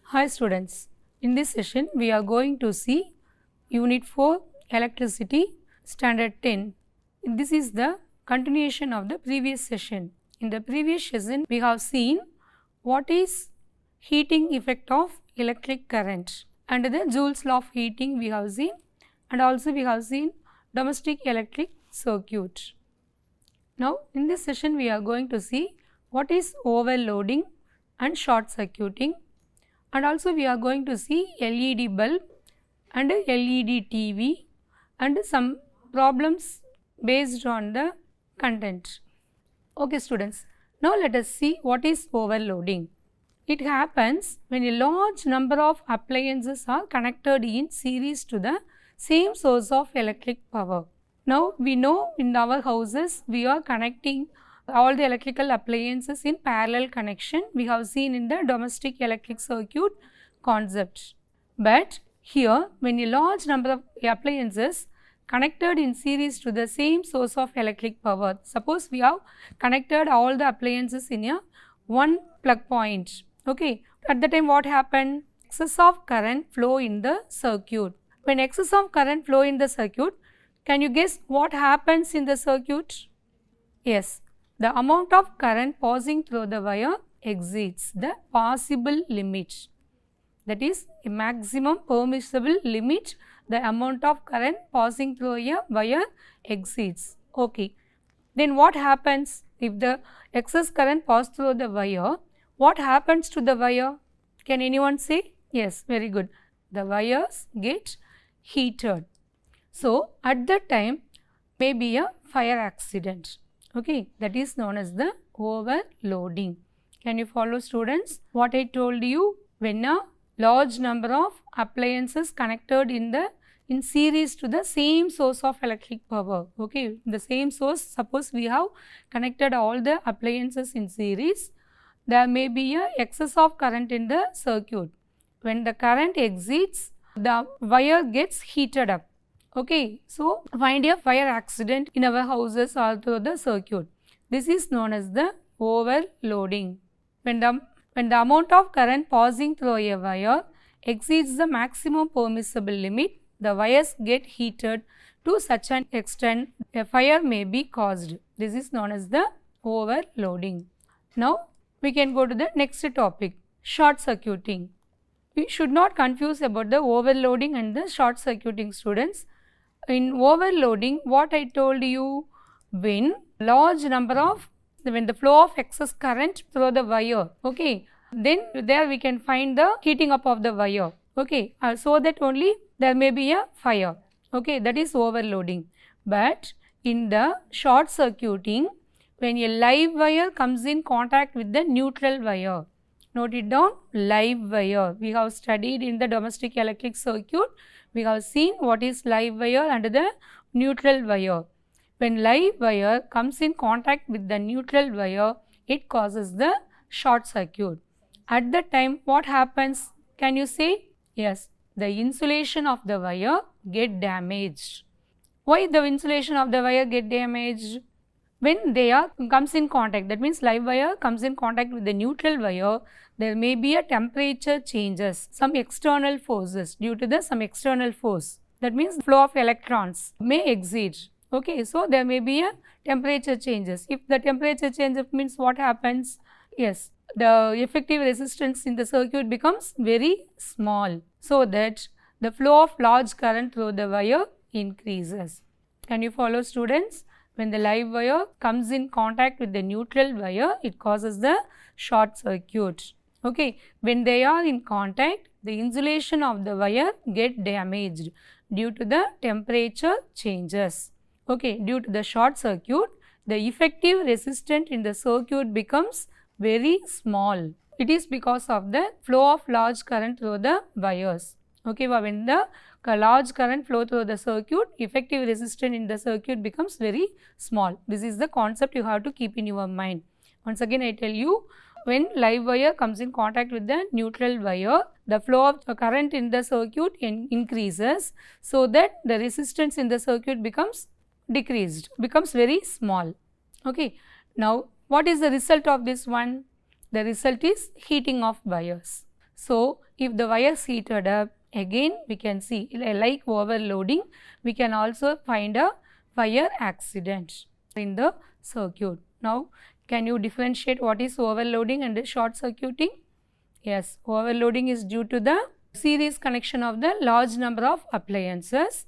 Hi students, in this session we are going to see Unit 4 Electricity Standard 10. This is the continuation of the previous session. In the previous session we have seen what is heating effect of electric current and the Joule's law of heating we have seen, and also we have seen domestic electric circuit. Now in this session we are going to see what is overloading and short circuiting, and also we are going to see LED bulb and LED TV and some problems based on the content. Okay students, now let us see what is overloading. It happens when a large number of appliances are connected in series to the same source of electric power. Now we know in our houses we are connecting all the electrical appliances in parallel connection. We have seen in the domestic electric circuit concept. But here when a large number of appliances connected in series to the same source of electric power, suppose we have connected all the appliances in a one plug point. Okay, at the time what happened? Excess of current flow in the circuit. When excess of current flow in the circuit, can you guess what happens in the circuit? Yes, the amount of current passing through the wire exceeds the possible limit. That is a maximum permissible limit, the amount of current passing through a wire exceeds. Okay, then what happens if the excess current passes through the wire? What happens to the wire? Can anyone say? Yes, very good. The wires get heated. So at that time may be a fire accident. Okay, that is known as the overloading. Can you follow students? What I told you, when a large number of appliances connected in series to the same source of electric power. Okay, the same source, suppose we have connected all the appliances in series, there may be a excess of current in the circuit. When the current exceeds, the wire gets heated up. Okay, so find a fire accident in our houses or through the circuit. This is known as the overloading. When the amount of current passing through a wire exceeds the maximum permissible limit, the wires get heated to such an extent a fire may be caused. This is known as the overloading. Now we can go to the next topic, short circuiting. We should not confuse about the overloading and the short circuiting, students. In overloading, what I told you, when the flow of excess current through the wire, okay, then there we can find the heating up of the wire, okay, so that only there may be a fire, okay, that is overloading. But in the short circuiting, when a live wire comes in contact with the neutral wire, note it down, live wire. We have studied in the domestic electric circuit, we have seen what is live wire and the neutral wire. When live wire comes in contact with the neutral wire, it causes the short circuit. At that time, what happens? Can you say? Yes, the insulation of the wire get damaged. Why the insulation of the wire get damaged? When they comes in contact, that means live wire comes in contact with the neutral wire, there may be a temperature changes, some external forces, due to some external force. That means flow of electrons may exceed. Okay, so there may be a temperature changes. If the temperature changes means what happens? Yes, the effective resistance in the circuit becomes very small, so that the flow of large current through the wire increases. Can you follow, students? When the live wire comes in contact with the neutral wire, it causes the short circuit. Okay, when they are in contact, the insulation of the wire get damaged due to the temperature changes. Okay, due to the short circuit, the effective resistance in the circuit becomes very small. It is because of the flow of large current through the wires. Okay, when the large current flow through the circuit, effective resistance in the circuit becomes very small. This is the concept you have to keep in your mind. Once again I tell you, when live wire comes in contact with the neutral wire, the flow of the current in the circuit increases, so that the resistance in the circuit becomes decreased, becomes very small. Okay, now what is the result of this one? The result is heating of wires. So, if the wire is heated up, again we can see like overloading, we can also find a fire accident in the circuit. Now, can you differentiate what is overloading and short circuiting? Yes, overloading is due to the series connection of the large number of appliances,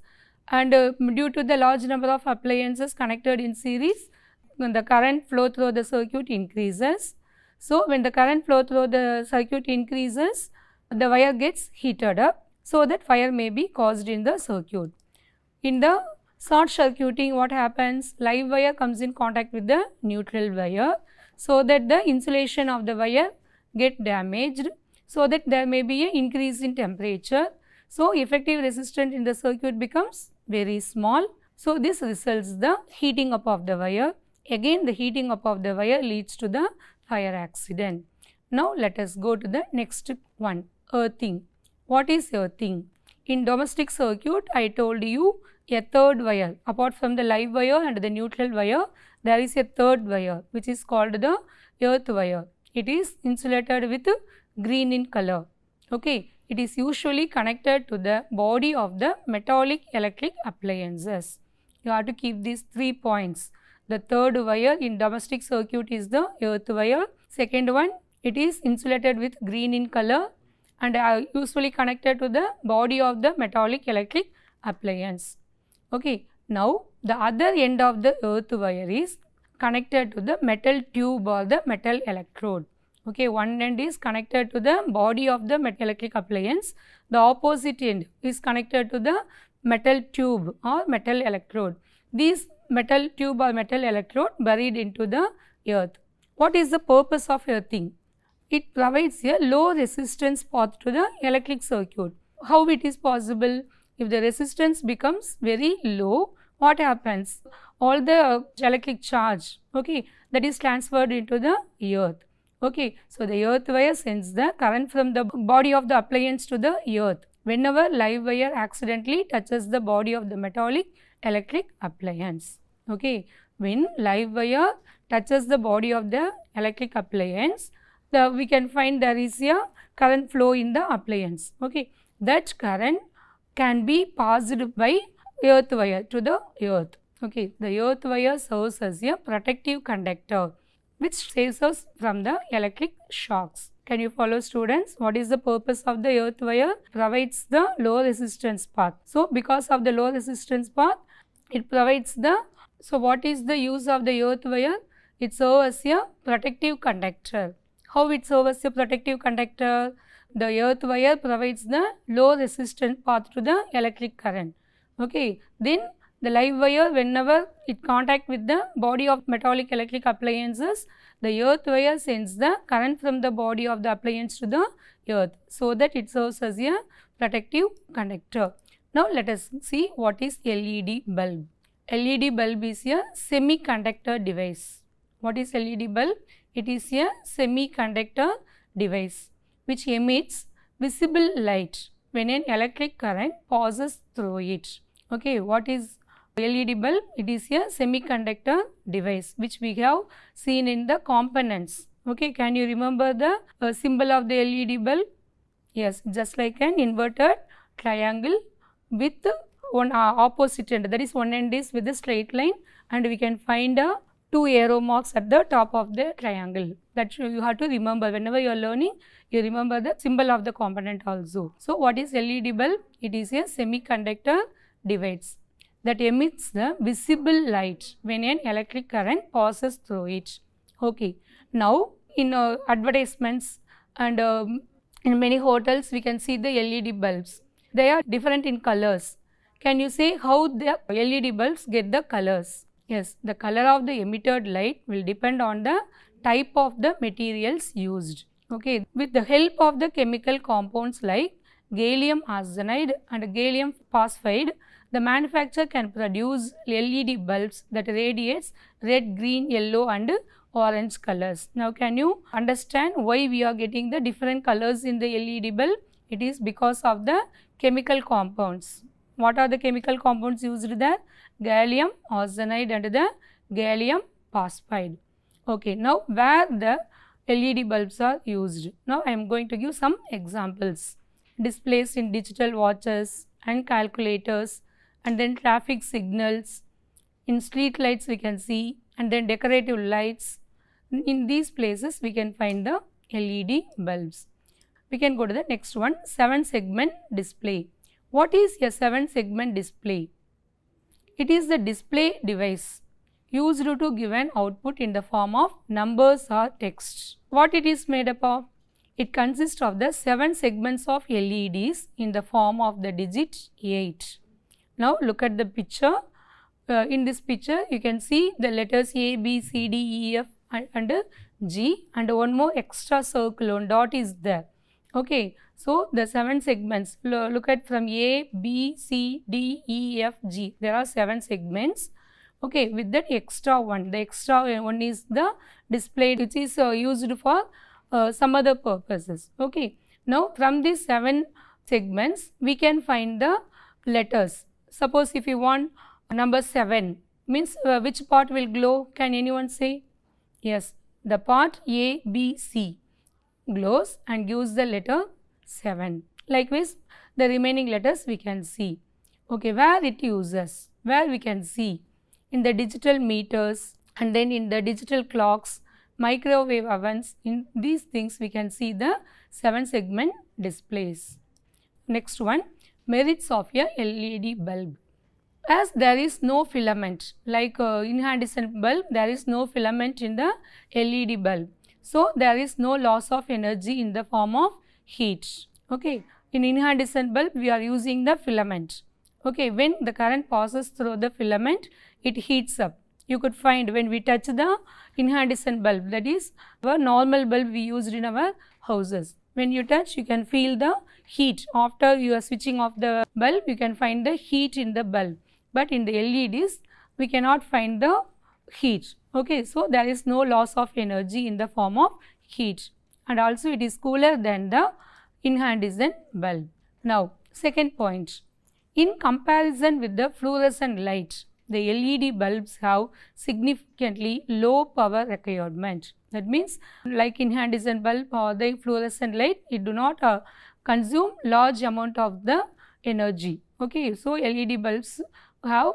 and due to the large number of appliances connected in series, when the current flow through the circuit increases. So, when the current flow through the circuit increases, the wire gets heated up, so that fire may be caused in the circuit. In the short circuiting, what happens? Live wire comes in contact with the neutral wire, so that the insulation of the wire get damaged, so that there may be an increase in temperature. So, effective resistance in the circuit becomes very small. So, this results the heating up of the wire. Again, the heating up of the wire leads to the fire accident. Now, let us go to the next one, earthing. What is earthing? In domestic circuit, I told you a third wire. Apart from the live wire and the neutral wire, there is a third wire which is called the earth wire. It is insulated with green in color. Okay, it is usually connected to the body of the metallic electric appliances. You have to keep these 3 points. The third wire in domestic circuit is the earth wire. Second one, it is insulated with green in color and are usually connected to the body of the metallic electric appliance. Okay, now the other end of the earth wire is connected to the metal tube or the metal electrode. Okay, one end is connected to the body of the metal electric appliance. The opposite end is connected to the metal tube or metal electrode. These metal tube or metal electrode buried into the earth. What is the purpose of earthing? It provides a low resistance path to the electric circuit. How it is possible? If the resistance becomes very low, what happens? All the electric charge, okay, that is transferred into the earth. Okay, so the earth wire sends the current from the body of the appliance to the earth. Whenever live wire accidentally touches the body of the metallic electric appliance. Okay, when live wire touches the body of the electric appliance, we can find there is a current flow in the appliance. Okay, that current can be passed by earth wire to the earth. Okay, the earth wire serves as a protective conductor which saves us from the electric shocks. Can you follow, students? What is the purpose of the earth wire? Provides the low resistance path. So, because of the low resistance path, it provides the, so what is the use of the earth wire? It serves as a protective conductor. How it serves as a protective conductor? The earth wire provides the low resistance path to the electric current. Okay, then the live wire, whenever it contact with the body of metallic electric appliances, the earth wire sends the current from the body of the appliance to the earth, so that it serves as a protective conductor. Now, let us see what is LED bulb. LED bulb is a semiconductor device. What is LED bulb? It is a semiconductor device which emits visible light when an electric current passes through it. Okay, what is LED bulb? It is a semiconductor device which we have seen in the components. Okay, can you remember the symbol of the LED bulb? Yes, just like an inverted triangle with one opposite end, that is one end is with a straight line, and we can find two arrow marks at the top of the triangle. That you have to remember whenever you are learning, you remember the symbol of the component also. So, what is LED bulb? It is a semiconductor device that emits the visible light when an electric current passes through it. Okay. Now, in advertisements and in many hotels, we can see the LED bulbs. They are different in colors. Can you say how the LED bulbs get the colors? Yes, the color of the emitted light will depend on the type of the materials used. Okay, with the help of the chemical compounds like gallium arsenide and gallium phosphide, the manufacturer can produce LED bulbs that radiates red, green, yellow and orange colors. Now, can you understand why we are getting the different colors in the LED bulb? It is because of the chemical compounds. What are the chemical compounds used there? Gallium arsenide and the gallium phosphide. Okay, now where the LED bulbs are used. Now I am going to give some examples. Displays in digital watches and calculators, and then traffic signals. In street lights we can see, and then decorative lights. In these places we can find the LED bulbs. We can go to the next one, 7-segment display. What is a 7-segment display? It is the display device used to give an output in the form of numbers or text. What it is made up of? It consists of the 7 segments of LEDs in the form of the digit 8. Now look at the picture. In this picture you can see the letters A, B, C, D, E, F and G, and one more extra circle, one dot is there. Okay, so the 7 segments, look at from A, B, C, D, E, F, G, there are 7 segments. Okay, with that extra one, the extra one is the display which is used for some other purposes. Okay, now from these 7 segments we can find the letters. Suppose if you want number 7, means which part will glow? Can anyone say? Yes, the part A, B, C glows and gives the letter 7. Likewise, the remaining letters we can see. Okay, where it uses? Where we can see? In the digital meters, and then in the digital clocks, microwave ovens. In these things we can see the 7-segment displays. Next one, merits of a LED bulb. As there is no filament, like incandescent bulb, there is no filament in the LED bulb. So there is no loss of energy in the form of heat. Okay, in incandescent bulb we are using the filament. Okay, when the current passes through the filament, it heats up. You could find when we touch the incandescent bulb, that is our normal bulb we used in our houses. When you touch, you can feel the heat. After you are switching off the bulb, you can find the heat in the bulb. But in the LEDs, we cannot find the heat. Okay, so there is no loss of energy in the form of heat, and also it is cooler than the incandescent bulb. Now, second point, in comparison with the fluorescent light, the LED bulbs have significantly low power requirement. That means like incandescent bulb or the fluorescent light, it do not consume large amount of the energy. Okay, so LED bulbs have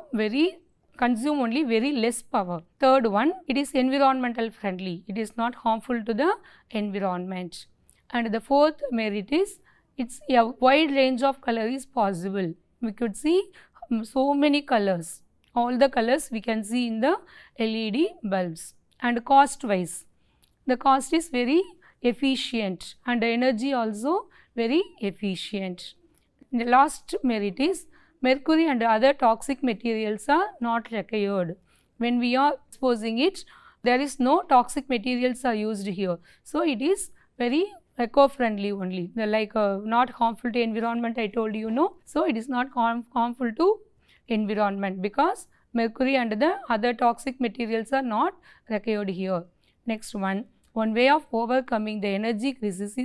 consume only very less power. Third one, it is environmental friendly. It is not harmful to the environment. And the fourth merit is it's a wide range of color is possible. We could see so many colors. All the colors we can see in the LED bulbs. And cost wise, the cost is very efficient and the energy also very efficient. The last merit is mercury and other toxic materials are not required. When we are exposing it, there is no toxic materials are used here. So it is very eco-friendly only. They're like not harmful to environment, I told you, no. So it is not harmful to environment because mercury and the other toxic materials are not required here. Next one way of overcoming the energy crisis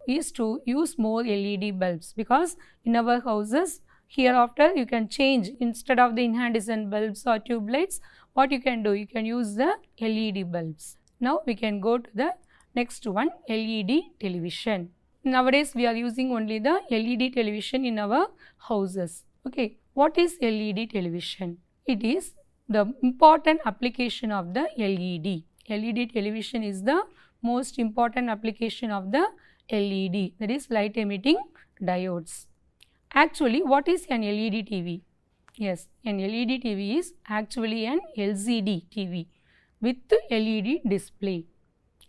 is to use more LED bulbs, because in our houses hereafter you can change, instead of the incandescent bulbs or tube lights, what you can do, you can use the LED bulbs. Now we can go to the next one, LED television. Nowadays we are using only the LED television in our houses. Okay, what is LED television? It is the important application of the LED. LED television is the most important application of the LED, that is light emitting diodes. Actually, what is an LED TV? Yes, an LED TV is actually an LCD TV with LED display.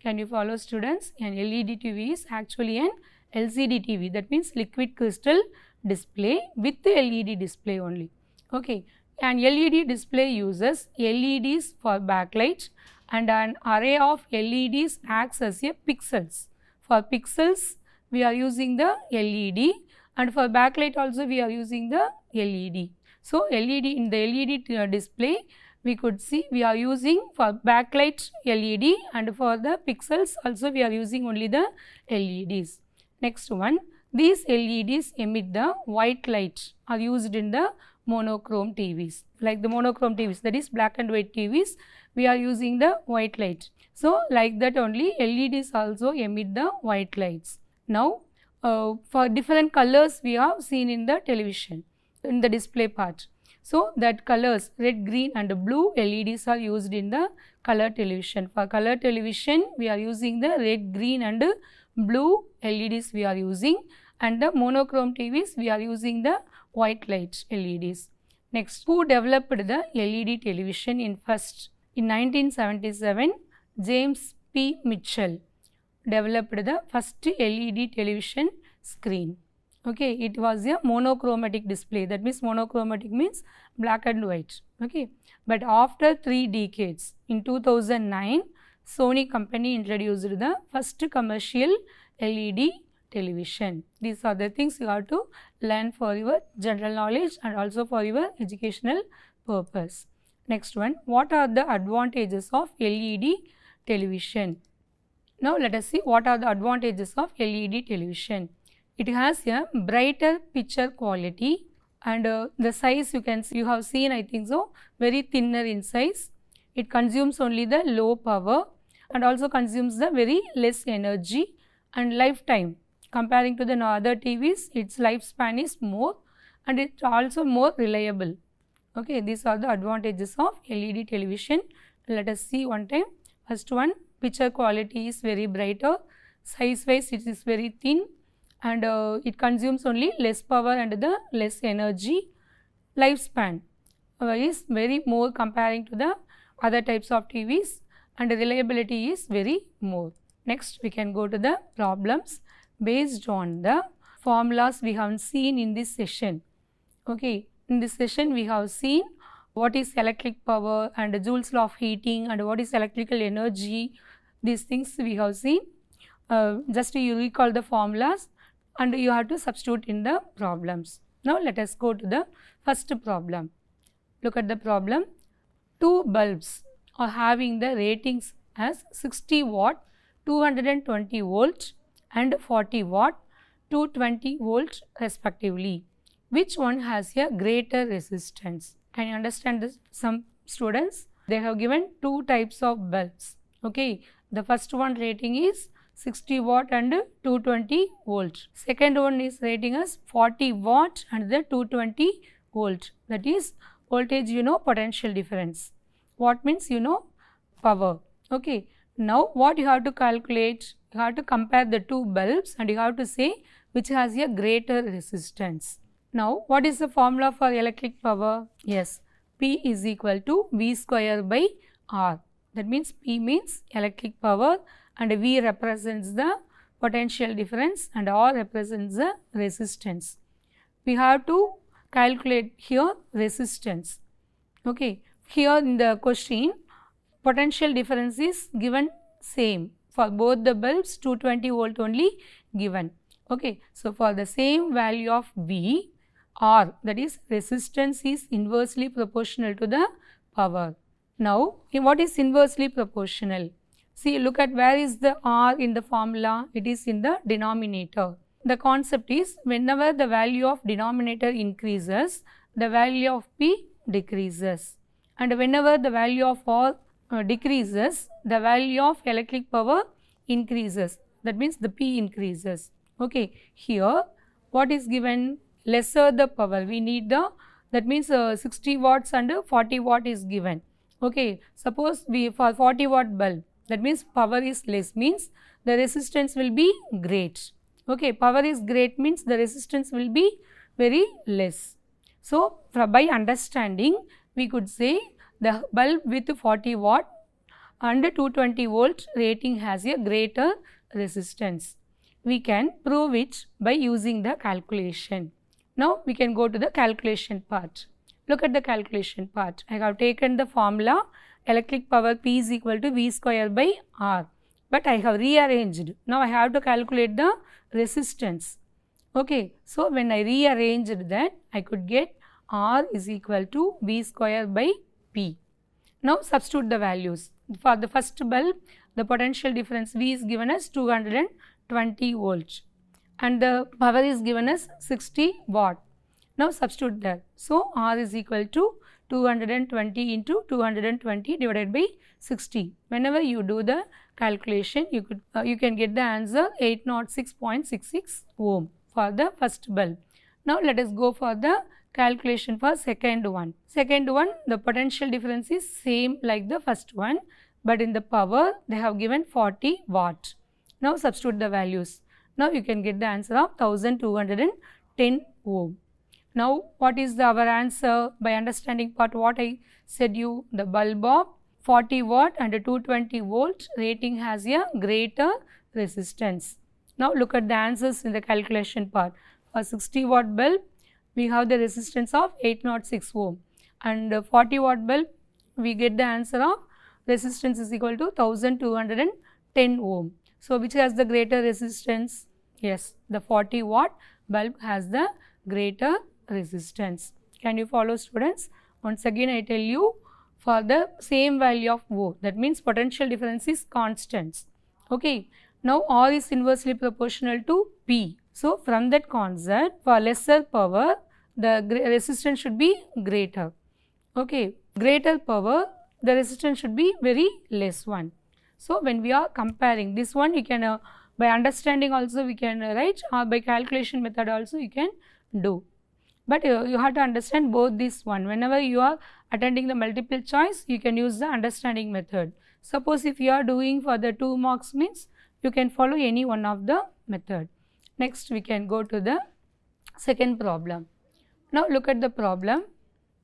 Can you follow, students? An LED TV is actually an LCD TV, that means liquid crystal display with the LED display only. Okay, an LED display uses LEDs for backlight, and an array of LEDs acts as a pixels. For pixels we are using the LED, and for backlight also we are using the LED. So LED, in the LED display we could see we are using for backlight LED, and for the pixels also we are using only the LEDs. Next one, these LEDs emit the white light, are used in the monochrome TVs. Like the monochrome TVs, that is black and white TVs, we are using the white light. So like that only LEDs also emit the white lights. Now for different colors we have seen in the television, in the display part. So that colors red, green and blue LEDs are used in the color television. For color television we are using the red, green and blue LEDs we are using, and the monochrome TVs we are using the white light LEDs. Next, who developed the LED television in first? In 1977, James P. Mitchell developed the first LED television screen. Okay, it was a monochromatic display. That means monochromatic means black and white. Okay, but after 3 decades, in 2009, Sony company introduced the first commercial LED television. These are the things you have to learn for your general knowledge and also for your educational purpose. Next one, what are the advantages of LED television? Now let us see what are the advantages of LED television. It has a brighter picture quality, and the size you can see, you have seen I think so, very thinner in size. It consumes only the low power and also consumes the very less energy, and lifetime comparing to the other TVs, its lifespan is more and it's also more reliable. Okay, these are the advantages of LED television. Let us see one time. First one, picture quality is very brighter, size wise it is very thin, and it consumes only less power and the less energy. Lifespan is very more comparing to the other types of TVs, and the reliability is very more. Next, we can go to the problems based on the formulas we have seen in this session. Okay, in this session we have seen what is electric power and the Joule's law of heating and what is electrical energy. These things we have seen. Just you recall the formulas and you have to substitute in the problems. Now let us go to the first problem. Look at the problem. 2 bulbs are having the ratings as 60 watt, 220 volt and 40 watt, 220 volt respectively. Which one has a greater resistance? Can you understand this? Some students, they have given 2 types of bulbs. Okay, the first one rating is 60 watt and 220 volt. Second one is rating as 40 watt and the 220 volt. That is voltage, you know, potential difference. What means, you know, power. Okay, now what you have to calculate? You have to compare the 2 bulbs and you have to say which has a greater resistance. Now, what is the formula for electric power? Yes, P is equal to V square by R. That means P means electric power and V represents the potential difference and R represents the resistance. We have to calculate here resistance. Okay, here in the question, potential difference is given same for both the bulbs, 220 volt only given. Okay, so for the same value of V, R, that is resistance, is inversely proportional to the power. Now, what is inversely proportional? See, look at where is the R in the formula? It is in the denominator. The concept is whenever the value of denominator increases, the value of P decreases. And whenever the value of R decreases, the value of electric power increases. That means the P increases. Okay, here what is given? Lesser the power, we need the, that means 60 watts and 40 watt is given. Okay, suppose we for 40 watt bulb, that means power is less, means the resistance will be great. Okay, power is great means the resistance will be very less. So, by understanding, we could say the bulb with 40 watt and 220 volt rating has a greater resistance. We can prove it by using the calculation. Now, we can go to the calculation part. Look at the calculation part. I have taken the formula electric power P is equal to V square by R, but I have rearranged. Now, I have to calculate the resistance. Okay, so when I rearranged that, I could get R is equal to V square by P. Now, substitute the values. For the first bulb, the potential difference V is given as 220 volts and the power is given as 60 watt. Now substitute there. So R is equal to 220 into 220 divided by 60. Whenever you do the calculation, you can get the answer 806.66 ohm for the first bulb. Now let us go for the calculation for second one. Second one, the potential difference is same like the first one, but in the power they have given 40 watt. Now substitute the values. Now you can get the answer of 1210 ohm. Now what is our answer? By understanding part what I said you, the bulb of 40 watt and 220 volt rating has a greater resistance. Now look at the answers in the calculation part. For 60 watt bulb, we have the resistance of 806 ohm, and 40 watt bulb, we get the answer of resistance is equal to 1210 ohm. So which has the greater resistance? Yes, the 40 watt bulb has the greater resistance. Can you follow, students? Once again I tell you, for the same value of O, that means potential difference is constants. Okay. Now R is inversely proportional to P. So from that concept, for lesser power, the resistance should be greater. Okay. Greater power, the resistance should be very less one. So when we are comparing this one, you can by understanding also we can write, or by calculation method also you can do. But you have to understand both this one. Whenever you are attending the multiple choice, you can use the understanding method. Suppose if you are doing for the 2 marks means, you can follow any one of the method. Next we can go to the second problem. Now look at the problem.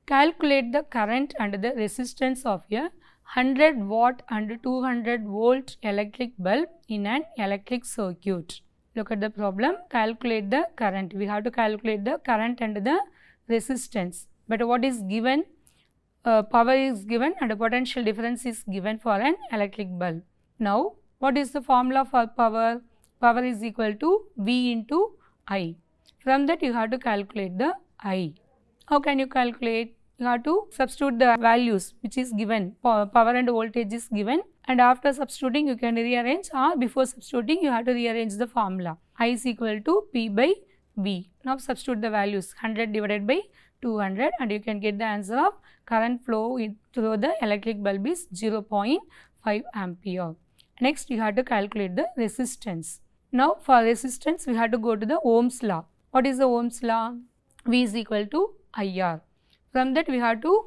Calculate the current and the resistance of a 100 watt and 200 volt electric bulb in an electric circuit. Look at the problem. Calculate the current. We have to calculate the current and the resistance. But what is given? Power is given and a potential difference is given for an electric bulb. Now what is the formula for power? Power is equal to V into I. From that you have to calculate the I. How can you calculate? You have to substitute the values which is given. Power and voltage is given, and after substituting you can rearrange, or before substituting you have to rearrange the formula. I is equal to P by V. Now substitute the values, 100 divided by 200, and you can get the answer of current flow through the electric bulb is 0.5 ampere. Next you have to calculate the resistance. Now for resistance we have to go to the Ohm's law. What is the Ohm's law? V is equal to IR. From that we have to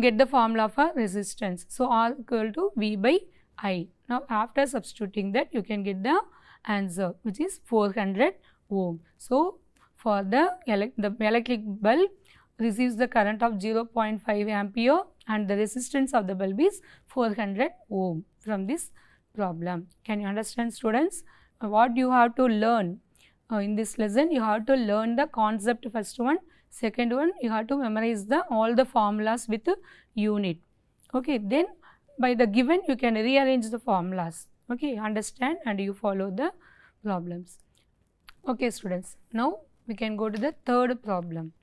get the formula for resistance. So R equal to V by I. Now after substituting that you can get the answer which is 400 ohm. So for the electric bulb receives the current of 0.5 ampere and the resistance of the bulb is 400 ohm from this problem. Can you understand, students? What you have to learn in this lesson? You have to learn the concept first one. Second one, you have to memorize all the formulas with unit. Okay, then by the given you can rearrange the formulas. Okay, understand and you follow the problems. Okay, students, now we can go to the third problem.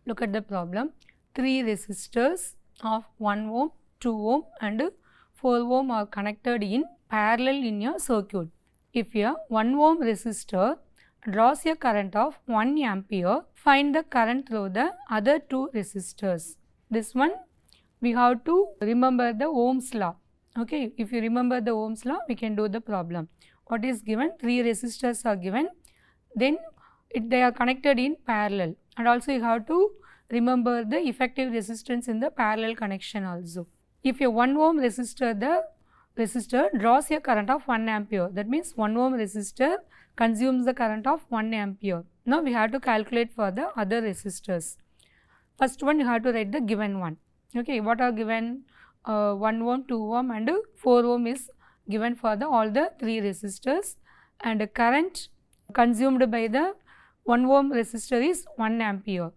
Look at the problem. 3 resistors of 1 ohm, 2 ohm and 4 ohm are connected in parallel in a circuit. If a 1 ohm resistor draws a current of 1 ampere, find the current through the other 2 resistors. This one we have to remember the Ohm's law. Okay, if you remember the Ohm's law, we can do the problem. What is given? 3 resistors are given, then they are connected in parallel, and also you have to remember the effective resistance in the parallel connection also. If a 1 ohm resistor, the resistor draws a current of 1 ampere, that means 1 ohm resistor consumes the current of 1 ampere. Now we have to calculate for the other resistors. First one you have to write the given one. Okay, what are given? 1 ohm, 2 ohm and 4 ohm is given for all the 3 resistors, and the current consumed by the 1 ohm resistor is 1 ampere.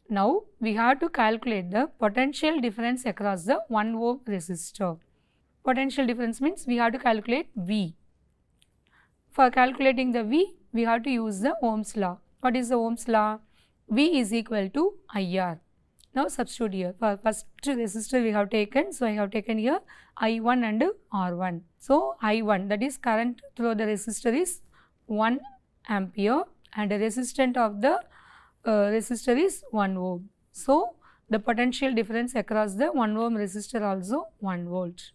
Now we have to calculate the potential difference across the 1 ohm resistor. Potential difference means we have to calculate V. For calculating the V, we have to use the Ohm's law. What is the Ohm's law? V is equal to IR. Now substitute here. For first resistor we have taken, so I have taken here I1 and R1. So I1, that is current through the resistor, is 1 ampere, and the resistance of the resistor is 1 ohm. So, the potential difference across the 1 ohm resistor also 1 volt.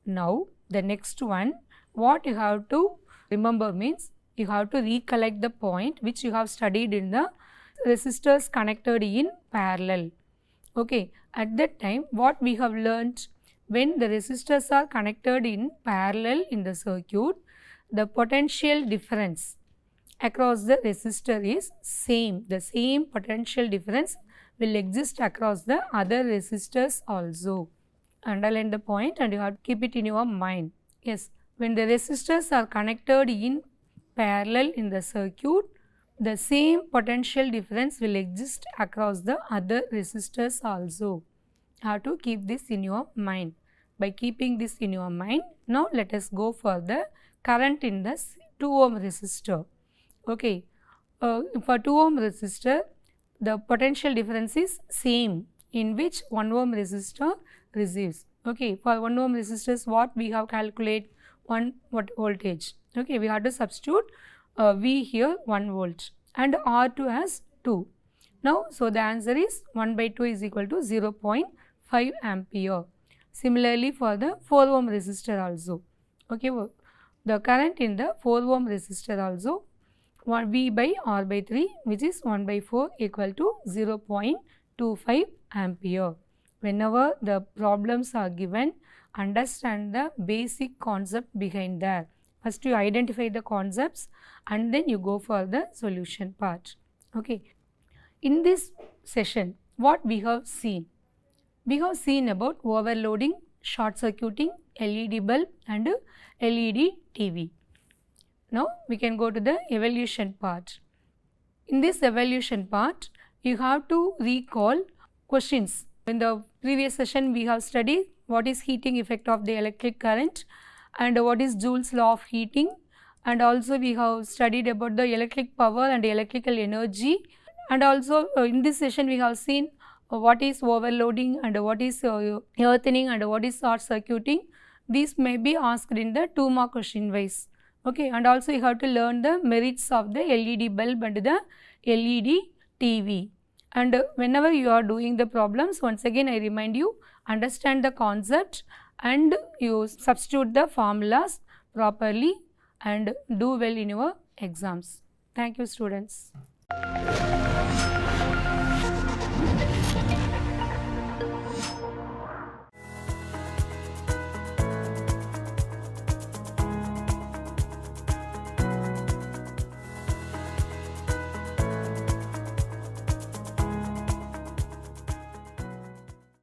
Now, the next one, what you have to remember means you have to recollect the point which you have studied in the resistors connected in parallel. Okay, at that time what we have learnt, when the resistors are connected in parallel in the circuit, the potential difference across the resistor is same. The same potential difference will exist across the other resistors also. Underline the point and you have to keep it in your mind. Yes, when the resistors are connected in parallel in the circuit, the same potential difference will exist across the other resistors also. You have to keep this in your mind. By keeping this in your mind, now let us go for the current in the 2 ohm resistor. Okay, for 2 ohm resistor, the potential difference is same in which 1 ohm resistor receives. Okay, for 1 ohm resistors, what we have calculate 1 voltage. Okay, we have to substitute V here 1 volt and R2 as 2. Now, so the answer is 1 by 2 is equal to 0.5 ampere. Similarly, for the 4 ohm resistor also. Okay, the current in the 4 ohm resistor also V by R by 3, which is 1 by 4 equal to 0.25 ampere. Whenever the problems are given, understand the basic concept behind that. First you identify the concepts and then you go for the solution part. Okay. In this session, what we have seen? We have seen about overloading, short circuiting, LED bulb and LED TV. Now we can go to the evaluation part. In this evaluation part, you have to recall questions. In the previous session, we have studied what is heating effect of the electric current and what is Joule's law of heating, and also we have studied about the electric power and electrical energy, and also in this session we have seen what is overloading and what is earthing and what is short circuiting. These may be asked in the 2 mark question wise. Okay, and also you have to learn the merits of the LED bulb and the LED TV. And whenever you are doing the problems, once again I remind you, understand the concept and you substitute the formulas properly and do well in your exams. Thank you, students.